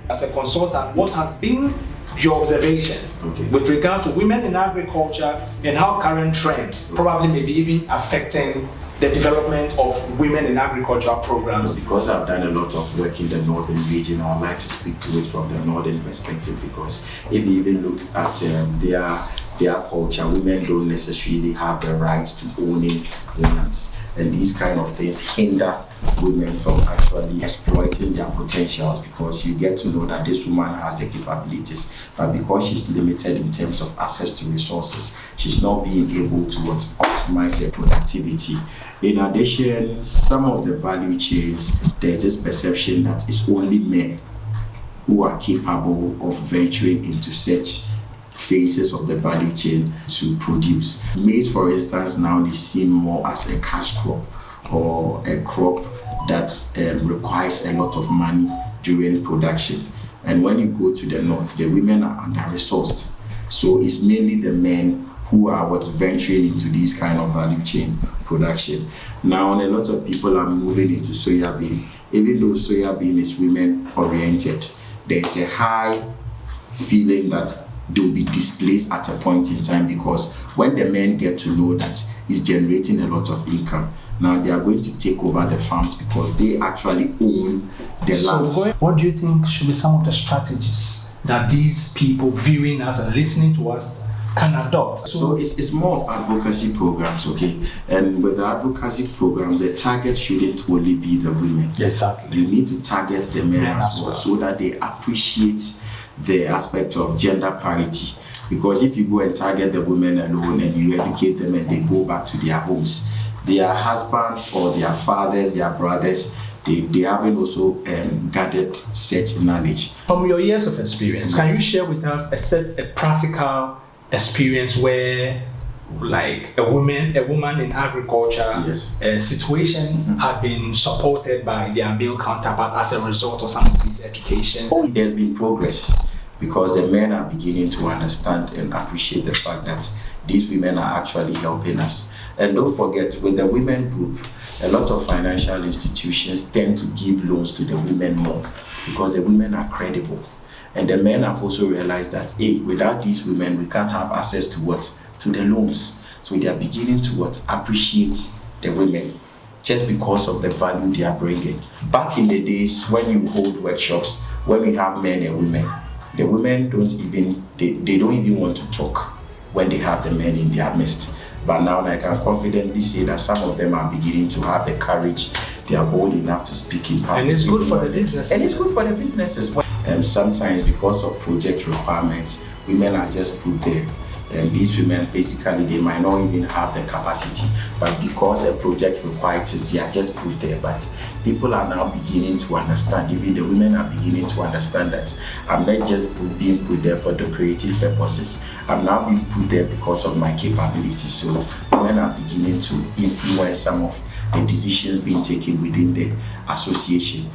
As a consultant, what has been your observation with regard to women in agriculture and how current trends probably maybe even affecting the development of women in agricultural programs? Because I've done a lot of work in the northern region, I would like to speak to it from the northern perspective, because if you even look at their culture, women don't necessarily have the right to owning lands. And these kind of things hinder women from actually exploiting their potentials, because you get to know that this woman has the capabilities, but because she's limited in terms of access to resources, she's not being able to optimize her productivity. In addition, some of the value chains, there's this perception that it's only men who are capable of venturing into such phases of the value chain to produce. Maize, for instance, now is seen more as a cash crop, or a crop that requires a lot of money during production. And when you go to the north, the women are under-resourced. So it's mainly the men who are venturing into this kind of value chain production. Now, a lot of people are moving into soya bean. Even though soya bean is women-oriented, there's a high feeling that they'll be displaced at a point in time, because when the men get to know that it's generating a lot of income, now they are going to take over the farms because they actually own the lands. What do you think should be some of the strategies that these people viewing us and listening to us can adopt? So it's more of advocacy programs, okay? And with the advocacy programs, the target shouldn't only be the women. Exactly. You need to target the men as well, so that they appreciate the aspect of gender parity. Because if you go and target the women alone and you educate them and they go back to their homes, their husbands or their fathers, their brothers, they haven't also gathered such knowledge. From your years of experience, can you share with us a practical experience where, like a woman in agriculture, a situation had been supported by their male counterpart as a result of some of these educations? There's been progress, because the men are beginning to understand and appreciate the fact that these women are actually helping us. And don't forget, with the women group, a lot of financial institutions tend to give loans to the women more, because the women are credible. And the men have also realized that, hey, without these women, we can't have access to to the loans. So they are beginning to appreciate the women, just because of the value they are bringing. Back in the days when you hold workshops, when we have men and women, the women don't even want to talk when they have the men in their midst. But now I can confidently say that some of them are beginning to have the courage. They are bold enough to speak in public. And it's good for the business. And it's good for the business as well. Sometimes, because of project requirements, women are just put there. And these women, basically, they might not even have the capacity, but because a project requires it, they are just put there. But people are now beginning to understand, even the women are beginning to understand that I'm not just being put there for the creative purposes. I'm now being put there because of my capabilities. So women are beginning to influence some of the decisions being taken within the association.